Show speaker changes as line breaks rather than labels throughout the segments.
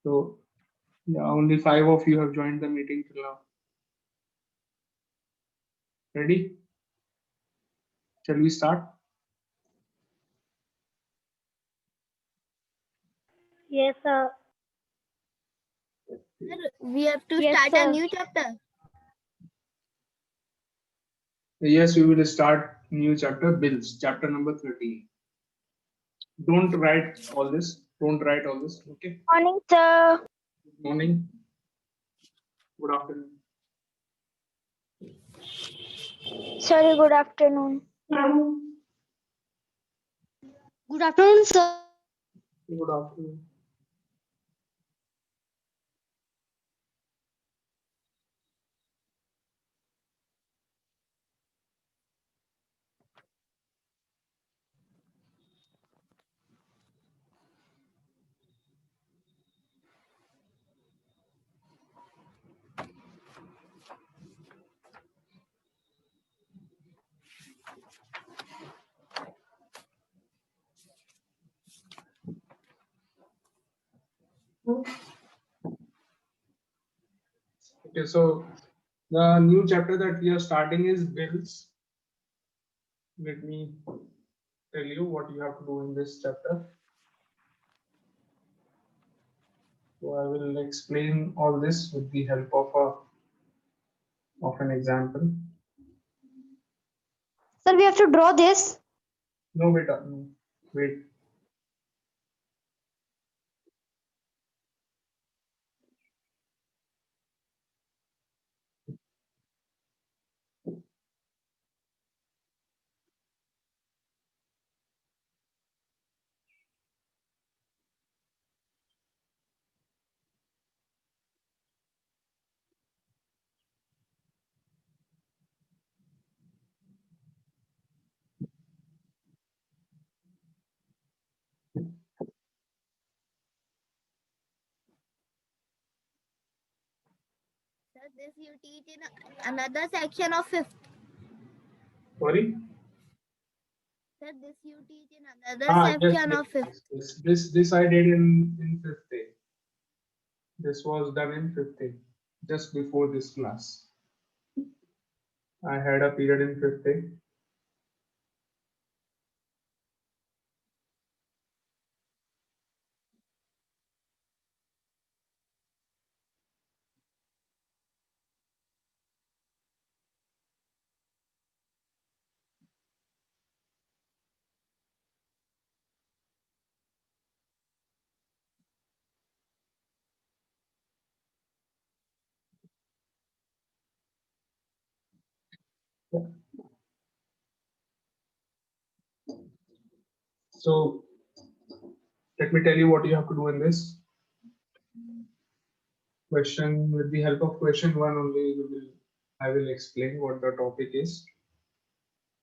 So yeah, only 5 of you have joined the meeting till now. Ready? Shall we start?
Yes, sir.
We have to
Yes,
start
sir.
a new chapter.
Yes, we will start new chapter, bills, chapter number 13. Don't write all this. Don't write all this. Okay.
Morning, sir.
Good morning. Good afternoon.
Sorry, good afternoon.
Good afternoon, sir.
Good afternoon. Okay, so the new chapter that we are starting is bills. Let me tell you what you have to do in this chapter. So I will explain all this with the help of an example.
Sir, we have to draw this.
No, beta, no. Wait.
Sir, this you teach in another section of fifth.
Sorry.
Sir, this you teach in another
Yes,
section
yes,
of fifth.
yes. This I did in fifth day. This was done in fifth day, just before this class. I had a period in fifth day. So let me tell you what you have to do in this question. With the help of question one only, I will explain what the topic is.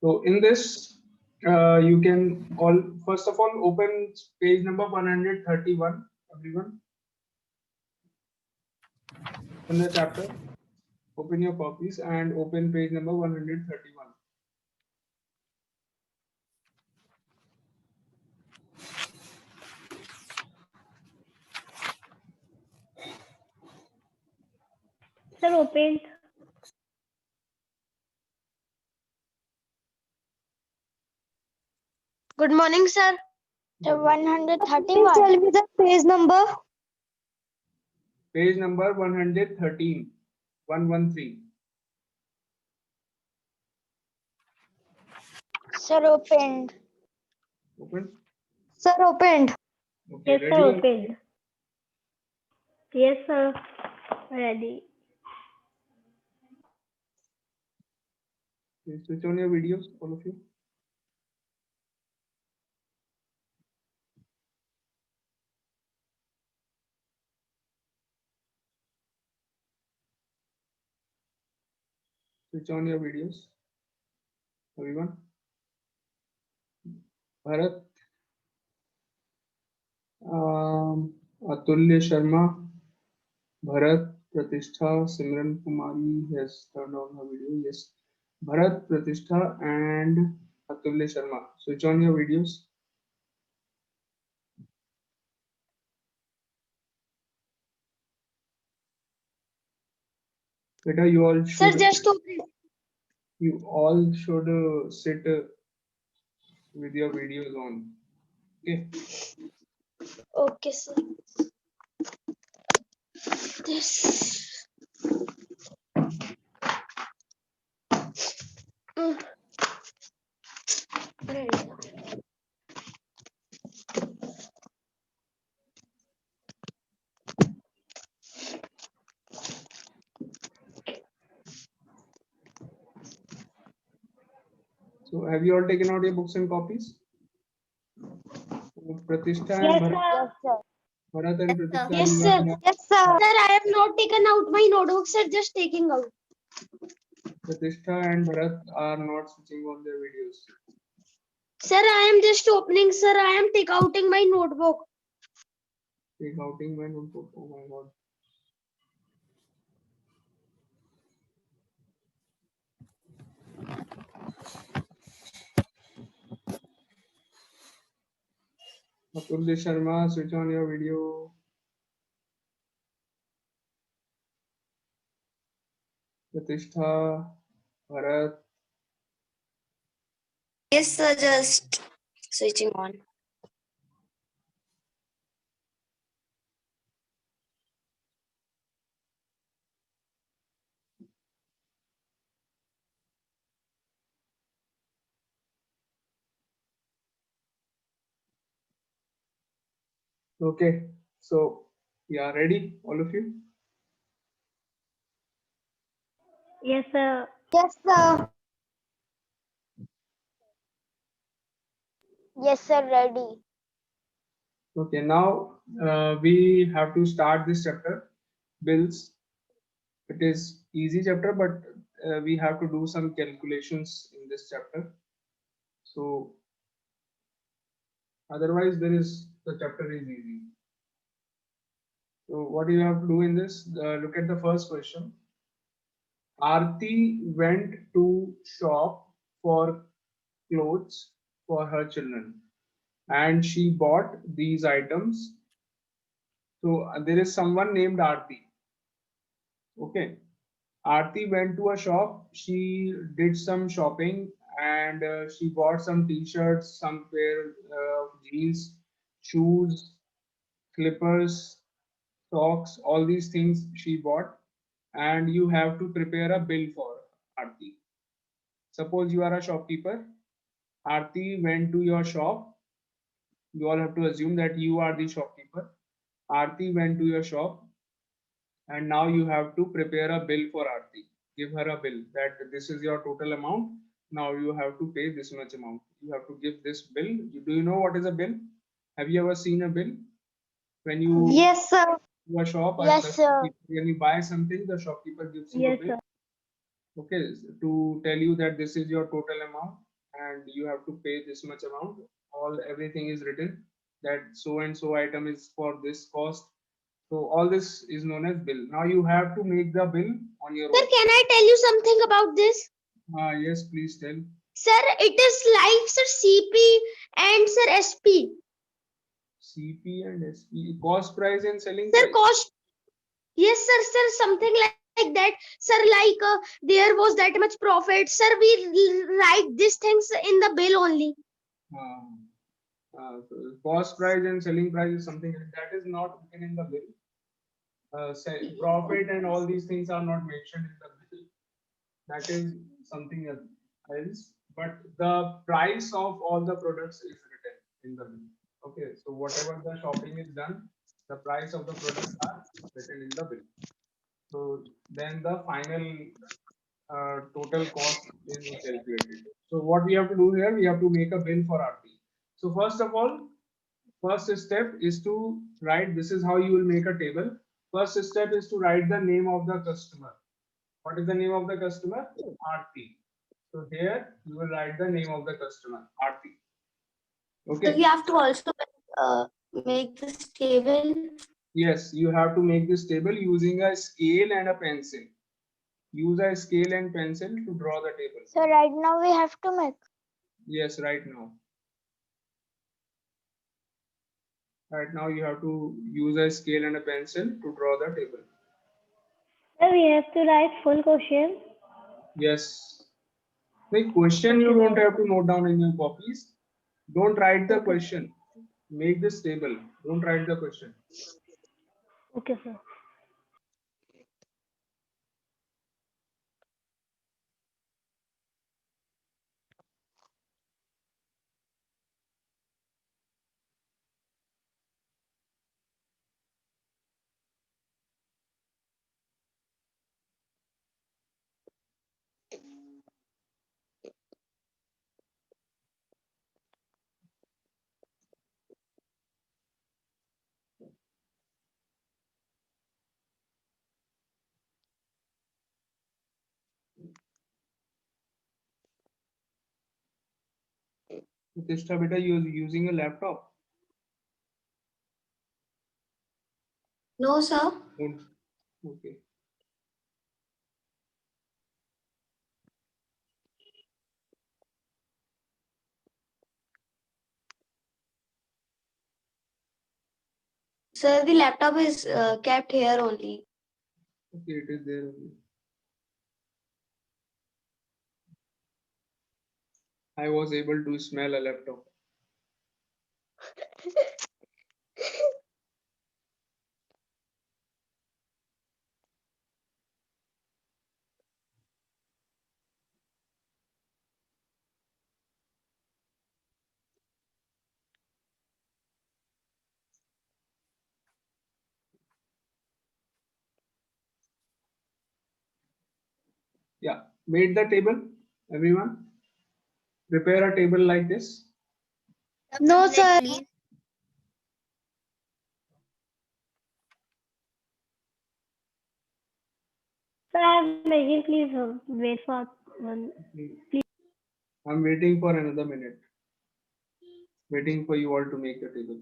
So in this, you can all first of all open page number 131. Everyone, in the chapter, open your copies and open page number 131.
Sir, opened.
Good morning, sir.
The
Please
131.
tell me the page number.
Page number 113. 113.
Sir, opened.
Open.
Sir, opened.
Okay,
Yes, sir,
ready?
opened. Yes, sir. Ready.
Please switch on your videos, all of you. Switch on your videos, everyone. Bharat, Atulya Sharma, Bharat, Pratishtha, Simran Kumari has turned on her video. Yes. Bharat, Pratishtha, and Atulya Sharma. Switch on your videos. Beta, you all
Sir,
should
just open.
sit with your videos on. Okay.
Okay, sir. This. Ready.
So have you all taken out your books and copies? Pratishtha
Yes,
and
sir.
sir.
Bharat and
Yes, sir.
Pratishtha,
Yes,
you
sir.
are
Yes, sir. Sir, I have not taken out my notebook, sir. Just taking out.
Pratishtha and Bharat are not switching on their videos.
Sir, I am just opening, sir. I am taking outing my notebook.
Take outing my notebook. Oh my god. Atulya Sharma, switch on your video. Pratishtha, Bharat.
Yes, sir. Just switching on.
Okay. So, yeah, ready, all of you?
Yes, sir. Yes, sir.
Yes, sir. Ready.
Okay, now we have to start this chapter, bills. It is easy chapter, but we have to do some calculations in this chapter. So otherwise, the chapter is easy. So what you have to do in this? Look at the first question. Aarti went to shop for clothes for her children, and she bought these items. So there is someone named Aarti. Okay. Aarti went to a shop. She did some shopping and she bought some t-shirts, some pair of jeans, shoes, clippers, socks, all these things she bought. And you have to prepare a bill for Aarti. Suppose you are a shopkeeper. Aarti went to your shop. You all have to assume that you are the shopkeeper. Aarti went to your shop and now you have to prepare a bill for Aarti. Give her a bill that this is your total amount. Now you have to pay this much amount. You have to give this bill. Do you know what is a bill? Have you ever seen a bill? When you
Yes, sir.
to a shop,
Yes, sir.
when you buy something, the shopkeeper gives you a
Yes,
bill.
sir.
Okay, to tell you that this is your total amount and you have to pay this much amount. Everything is written that so and so item is for this cost. So all this is known as bill. Now you have to make the bill on your
Sir,
own.
can I tell you something about this?
Yes, please tell.
Sir, it is like, sir, CP and sir, SP.
CP and SP, cost price and selling
Sir,
price.
cost. Yes, sir, something like that. Sir, like there was that much profit. Sir, we write these things in the bill only.
So cost price and selling price is something that is not written in the bill. Profit and all these things are not mentioned in the bill. That is something else. But the price of all the products is written in the bill. Okay, so whatever the shopping is done, the price of the products are written in the bill. So then the final total cost is calculated. So what we have to do here, we have to make a bill for Aarti. So first of all, first step is to write, this is how you will make a table. First step is to write the name of the customer. What is the name of the customer? Aarti. So here you will write the name of the customer, Aarti. Okay.
We have to also make this table.
Yes, you have to make this table using a scale and a pencil. Use a scale and pencil to draw the table.
So right now we have to make.
Yes, right now. Right now you have to use a scale and a pencil to draw the table.
Sir, we have to write full question.
Yes. The question you don't have to note down in your copies. Don't write the question. Make this table. Don't write the question.
Okay, sir.
Pratishtha, beta, you're using a laptop?
No, sir.
Don't. Okay.
Sir, the laptop is kept here only.
Okay, it is there only. I was able to smell a laptop. Yeah, made the table, everyone. Prepare a table like this.
No, sir. Please.
Sir, I'm making. Please wait for one.
I'm waiting for another minute. Waiting for you all to make the table.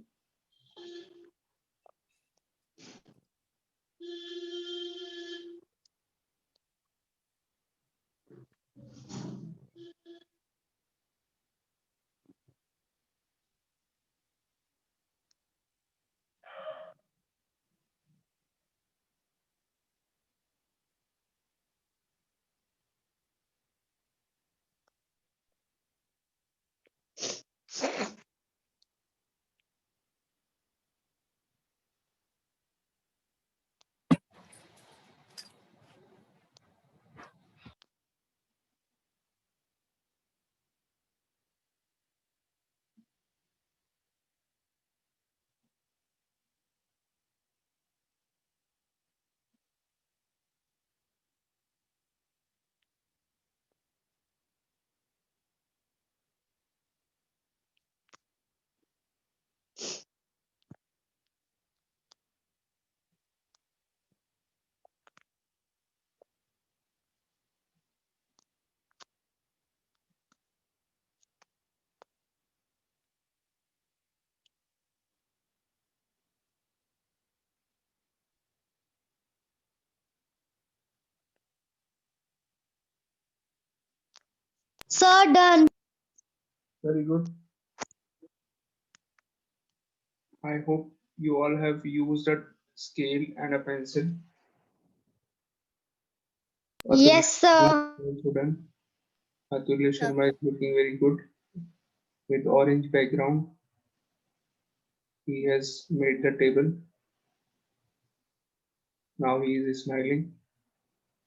Sir, done.
Very good. I hope you all have used a scale and a pencil.
Yes, sir.
Also done. Atulya Sharma is looking very good with orange background. He has made the table. Now he is smiling.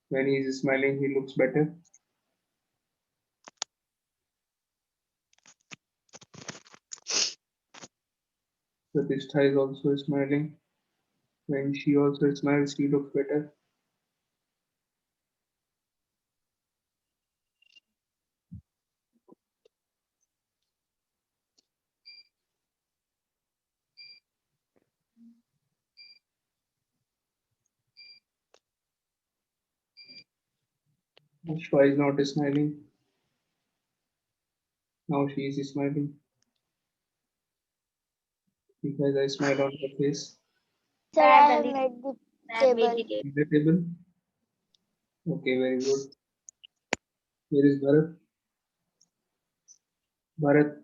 When he is smiling, he looks better. Pratishtha is also smiling. When she also smiles, she looks better. Pushpa is not smiling. Now she is smiling. Because I smile on her face.
Sir, I have made the table.
The table. Okay, very good. Here is Bharat. Bharat.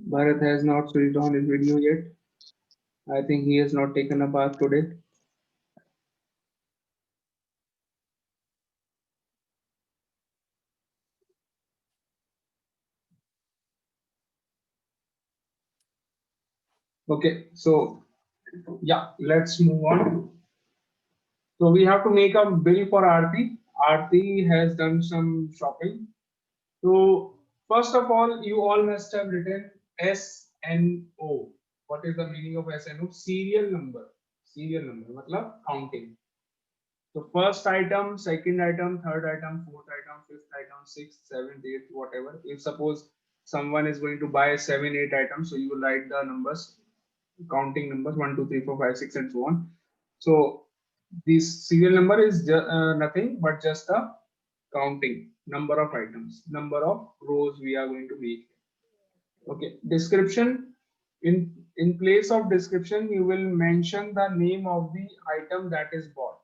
Bharat has not switched on his video yet. I think he has not taken a bath today. Okay, so yeah, let's move on. So we have to make a bill for Aarti. Aarti has done some shopping. So first of all, you all must have written SNO. What is the meaning of SNO? Serial number. Serial number, matlab counting. So first item, second item, third item, fourth item, fifth item, sixth, seventh, eighth, whatever. If suppose someone is going to buy 7, 8 items, so you will write the numbers, counting numbers 1, 2, 3, 4, 5, 6, and so on. So this serial number is nothing but just the counting number of items, number of rows we are going to make. Okay, description. In place of description, you will mention the name of the item that is bought.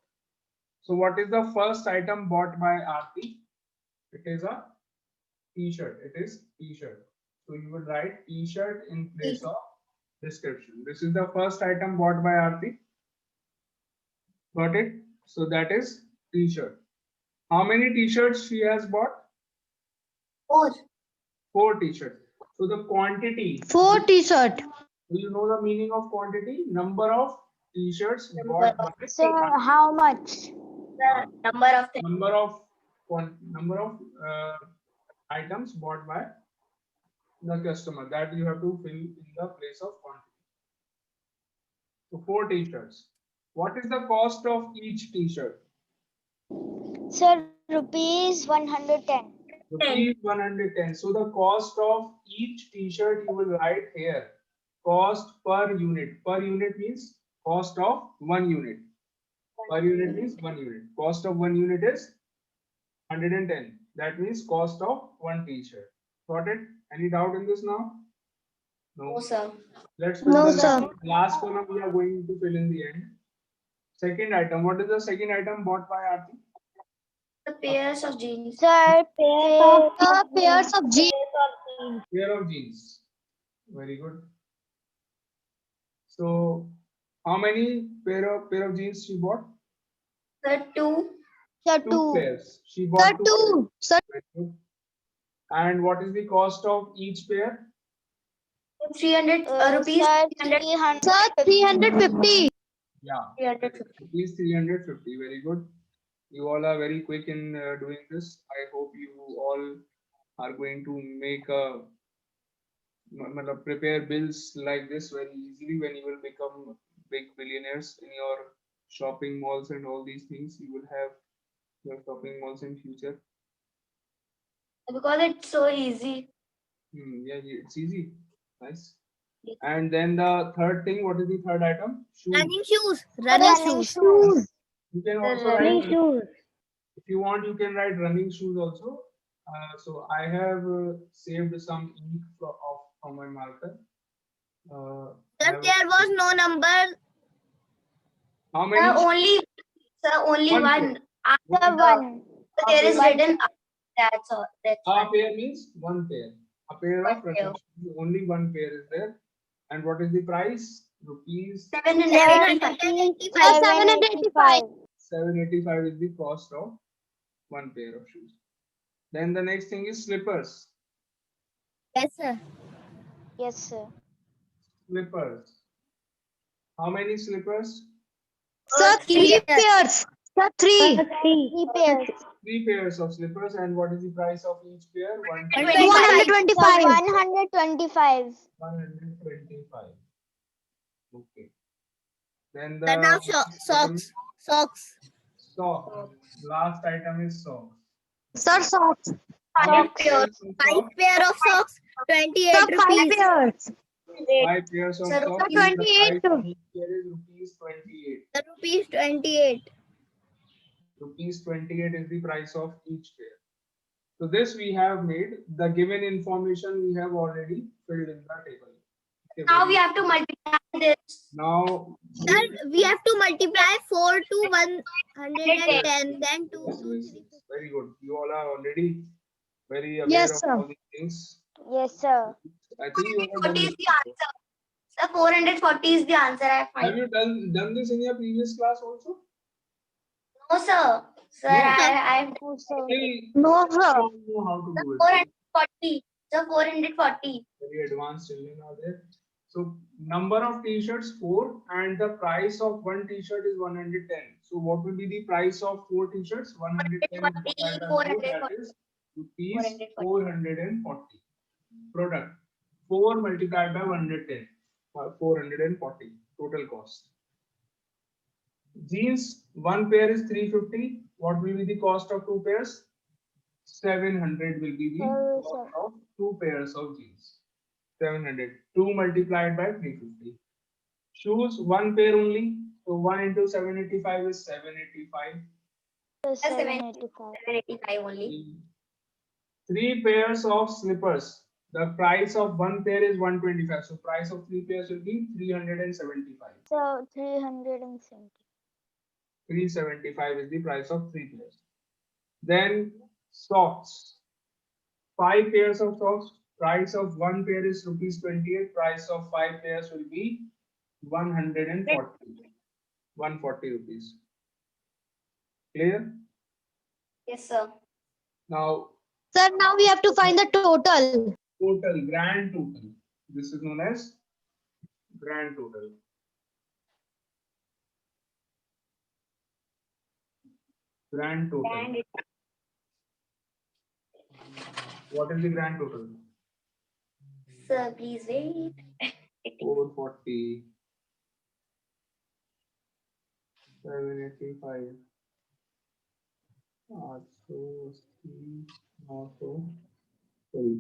So what is the first item bought by Aarti? It is a t-shirt. It is t-shirt. So you will write t-shirt in place of description. This is the first item bought by Aarti. Got it? So that is t-shirt. How many t-shirts she has bought?
4.
4 t-shirts. So the quantity.
4 t-shirt.
Do you know the meaning of quantity? Number of t-shirts bought by
Sir, how much?
The number of the
number of items bought by the customer, that you have to fill in the place of quantity. So 4 t-shirts. What is the cost of each t-shirt?
Sir, rupees 110.
Rupees 110. So the cost of each t-shirt you will write here. Cost per unit. Per unit means cost of 1 unit. Per unit means 1 unit. Cost of 1 unit is 110. That means cost of 1 t-shirt. Got it? Any doubt in this now? No.
sir.
Let's
No,
fill the
sir.
last column we are going to fill in the end. Second item. What is the second item bought by Aarti?
The pairs of jeans.
Sir, pairs of jeans.
Pair of jeans. Very good. So how many pair of jeans she bought?
The 2.
Sir,
2 pairs. She
Sir,
bought 2 pairs.
2. Sir,
Very good. And what is the cost of each pair?
300 rupees.
Sir, 350.
Yeah,
350.
rupees 350. Very good. You all are very quick in doing this. I hope you all are going to make prepare bills like this very easily when you will become big billionaires in your shopping malls and all these things. You will have your shopping malls in future.
Because it's so easy.
Yeah, it's easy. Nice. And then the third thing, what is the third item? Shoes.
Running shoes.
Running shoes.
You can also
Running
write,
shoes.
if you want, you can write running shoes also. So I have saved some ink from my marker. I have-
There was no number.
How many?
Only
One
one.
Sir, 1.
There is
One.
written. That's all. That's
A
all.
pair means 1 pair. A pair of
One
running
pair.
shoes. Only 1 pair is there. And what is the price? Rupees
785.
785.
785 is the cost of 1 pair of shoes. Then the next thing is slippers.
Yes, sir.
Yes, sir.
Slippers. How many slippers?
Sir, 3 pairs. Sir, 3.
3.
pairs.
3 pairs of slippers. And what is the price of each pair?
125. 125.
125. Okay. Then
But now
the
socks.
sock. Last item is socks.
Sir, socks.
How many
Five pairs.
pairs of socks?
Pair of socks. 28
Sir, 5
rupees.
pairs.
5 pairs of
Sir,
socks.
sir, 28.
The price of each pair is rupees 28.
The rupees 28.
Rupees 28 is the price of each pair. So this we have made. The given information we have already filled in the table. Okay,
Now
very
we have to multiply this.
Now,
Sir, we have to multiply 4 to 110. Then 2
yes,
to
yes,
3.
yes. Very good. You all are already very aware
Yes,
of
sir.
all these things.
Yes, sir.
I think you have
440
done
is
this
the
before.
answer. Sir, 440 is the answer I
Have
find.
you done this in your previous class also?
No, sir. Sir,
No.
I
No, sir.
Really,
No, sir.
don't know how to do it.
440. Sir, 440.
Very advanced children are there. So number of t-shirts 4 and the price of one t-shirt is 110. So what will be the price of 4 t-shirts? 110 multiplied by 4, that is rupees 440. Product 4 multiplied by 110, 440 total cost. Jeans, one pair is 350. What will be the cost of 2 pairs? 700 will be the cost of 2 pairs of jeans. 700. 2 multiplied by 350. Shoes, one pair only. So 1 into 785 is 785.
785 only.
3 pairs of slippers. The price of one pair is 125. So price of 3 pairs will be 375.
So 370.
375 is the price of 3 pairs. Then socks. 5 pairs of socks. Price of one pair is rupees 28. Price of 5 pairs will be 140. 140 rupees. Clear?
Yes, sir.
Now
Sir, now we have to find the total.
total, grand total. This is known as grand total. Grand total. What is the grand total?
Sir, please wait.
440, 785, 880, 900, sorry,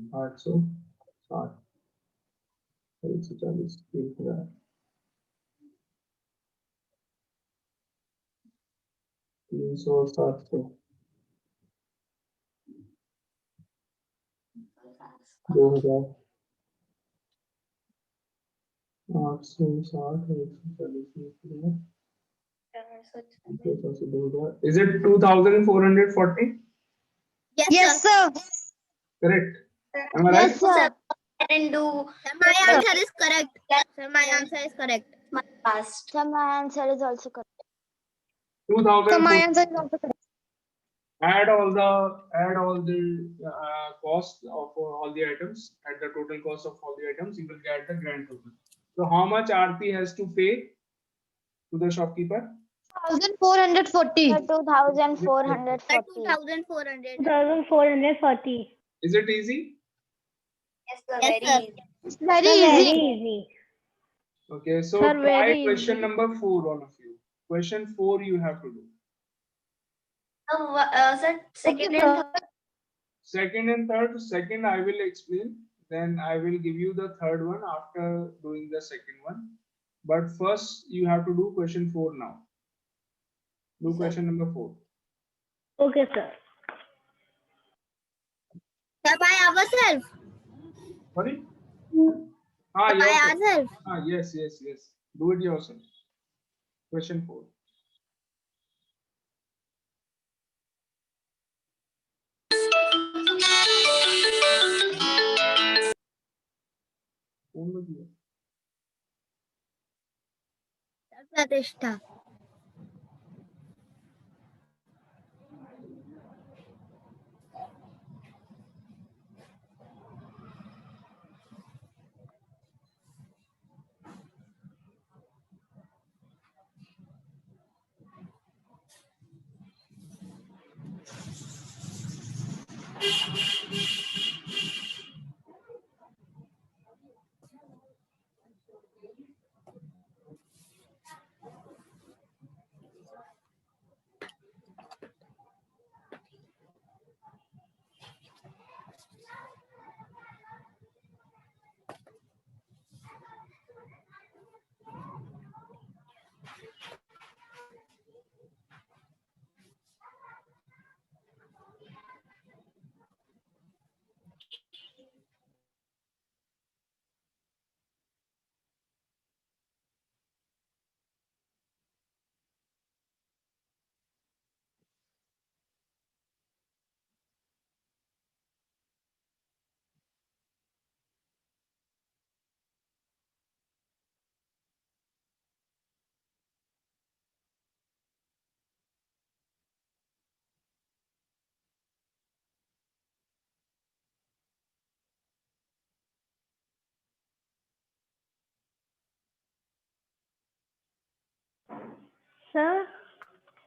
860, 140, 140, 300, 700, 2000, 860, is it 2440?
Yes, sir.
Correct. Am I right?
Yes, sir.
And do my answer is correct. Sir, my answer is correct. My past.
So my answer is also correct.
2000.
So my answer is also correct.
Add all the cost of all the items. At the total cost of all the items, you will get the grand total. So how much Aarti has to pay to the shopkeeper?
1440.
So 2440.
2400.
2440.
Is it easy?
Yes, sir.
Yes,
Very
sir.
easy.
It's very
Very
easy.
easy.
Okay, so
Sir,
try
very
question
easy.
number 4, all of you. Question 4 you have to do.
Sir, second
Okay,
and
sir.
third.
Second and third, second I will explain. Then I will give you the third one after doing the second one. But first you have to do question 4 now. Do
Sir.
question number 4.
Okay, sir.
Sir, by ourselves.
Sorry?
By
Yourself.
ourselves.
Yes. Do it yourself. Question 4.
Pratishtha.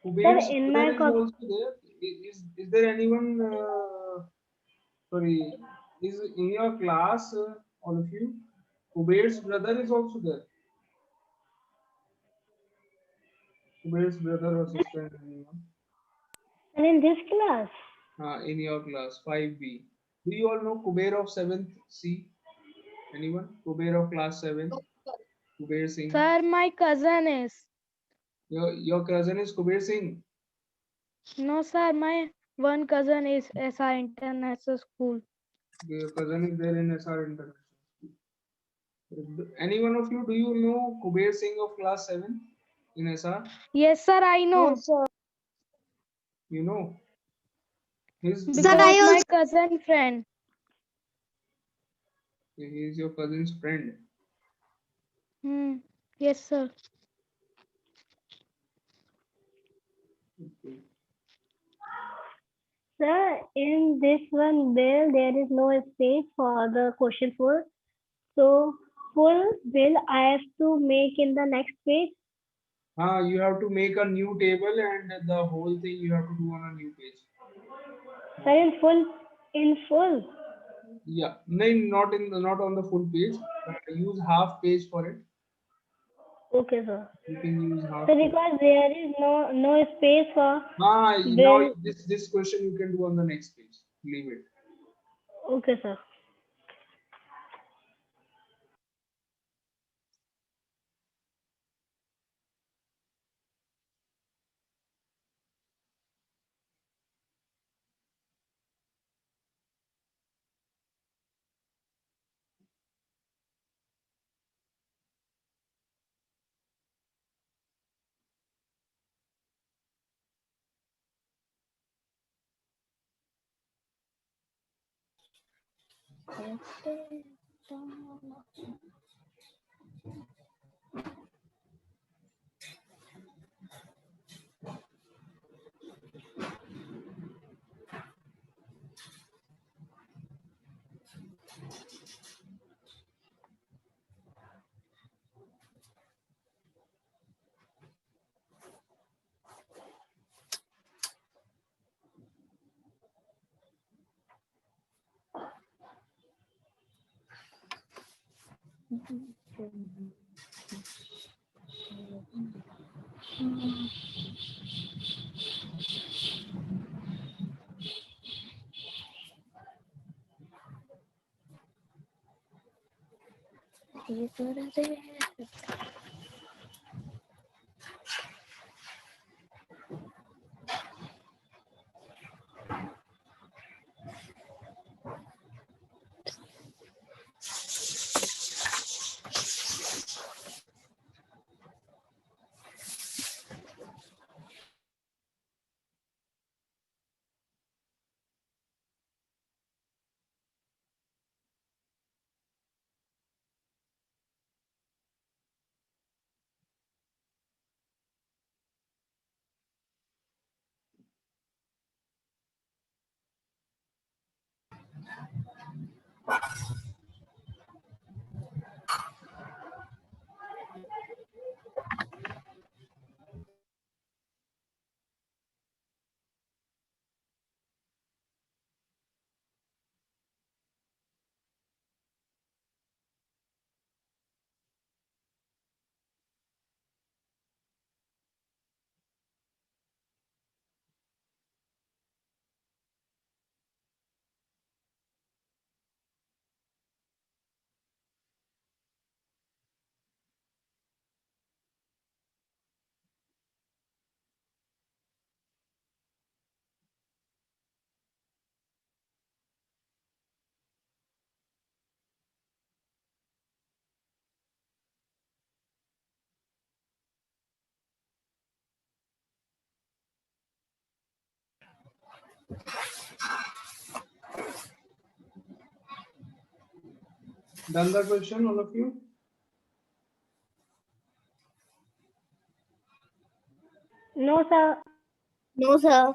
Kuber's
in
brother
my
is
cop
also there. Is there anyone? Sorry, is in your class, all of you? Kuber's brother is also there. Kuber's brother or sister, anyone?
and in this class.
In your class, 5B. Do you all know Kuber of 7th C? Anyone? Kuber of class 7? Kuber Singh.
Sir, my cousin is.
Your cousin is Kuber Singh.
No, sir, my one cousin is SR International School.
Your cousin is there in SR International School. Any one of you, do you know Kuber Singh of class 7 in SR?
Yes, sir, I know.
You know? His,
Because
Sir, I
my
also
cousin friend.
he is your cousin's friend.
Yes, sir.
Okay.
Sir, in this one bill, there is no space for the question 4. So, full bill I have to make in the next page.
You have to make a new table and the whole thing you have to do on a new page.
Sir, in full.
Yeah, no, not on the full page, but use half page for it.
Okay, sir.
You can use half
So,
page.
because there is no space for
Now
bill.
this question you can do on the next page. Leave it.
Okay, sir.
Done the question, all of you?
No, sir.
No, sir.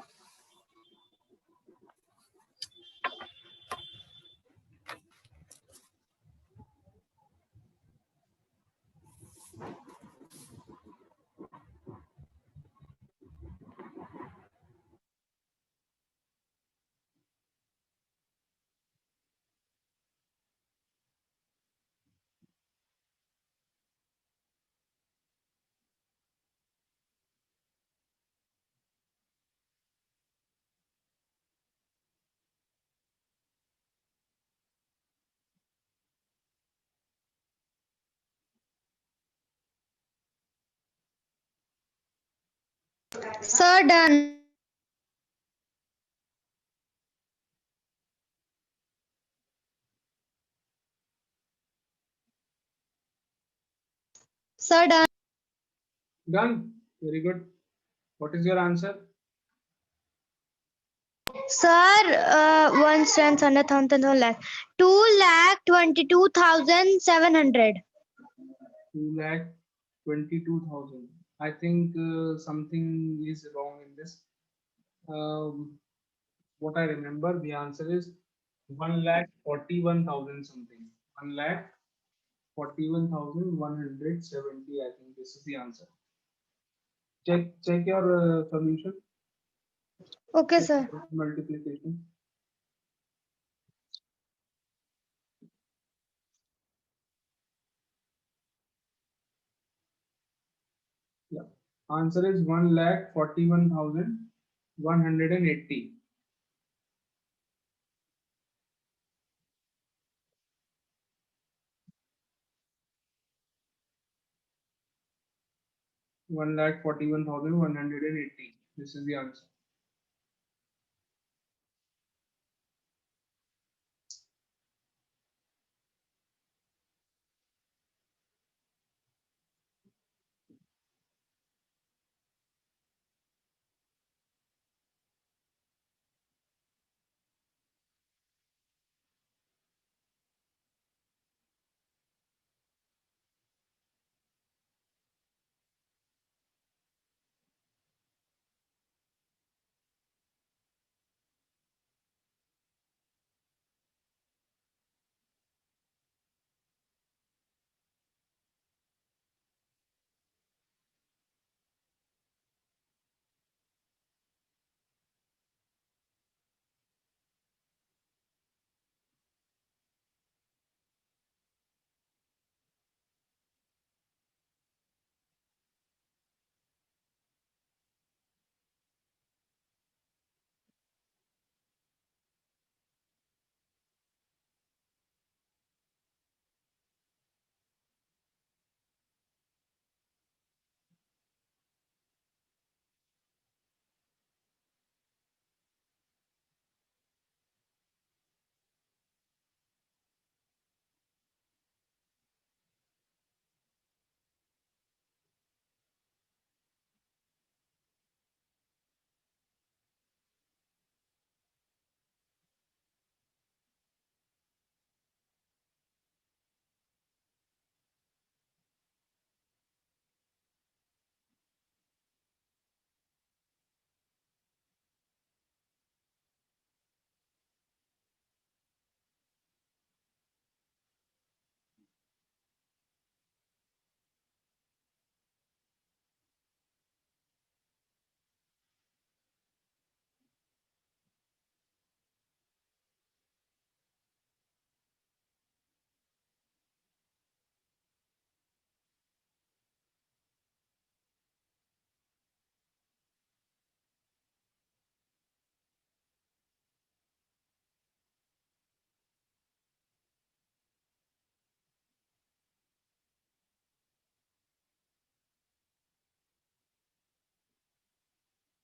Sir, done. Sir, done.
Done. Very good. What is your answer?
Sir, 2,22,700.
2,22,000. I think something is wrong in this. What I remember, the answer is 1,41,000 something. 1,41,170. I think this is the answer. Check your solution.
Okay,
Check
sir.
your multiplication. Yeah. Answer is 1,41,180. 1,41,180. This is the answer.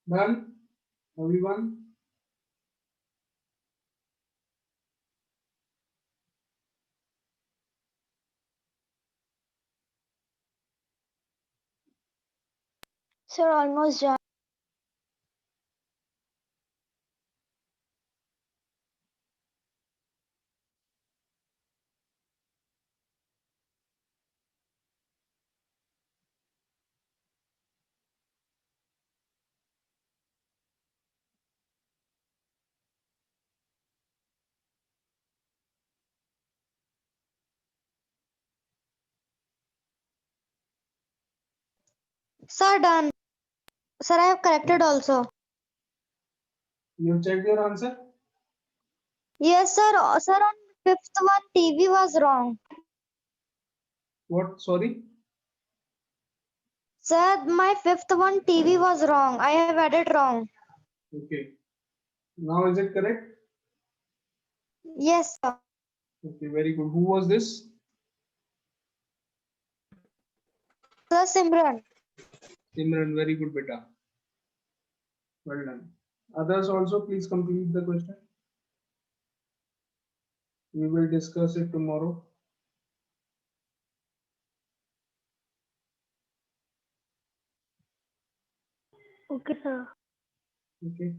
Done, everyone.
Sir, almost done. Sir, done. Sir, I have corrected also.
You checked your answer?
Yes, sir. Sir, on fifth one, TV was wrong.
What? Sorry?
Sir, my fifth one, TV was wrong. I have added wrong.
Okay. Now is it correct?
Yes, sir.
Okay, very good. Who was this?
Sir, Simran.
Simran, very good, beta. Well done. Others also, please complete the question. We will discuss it tomorrow.
Okay, sir.
Okay.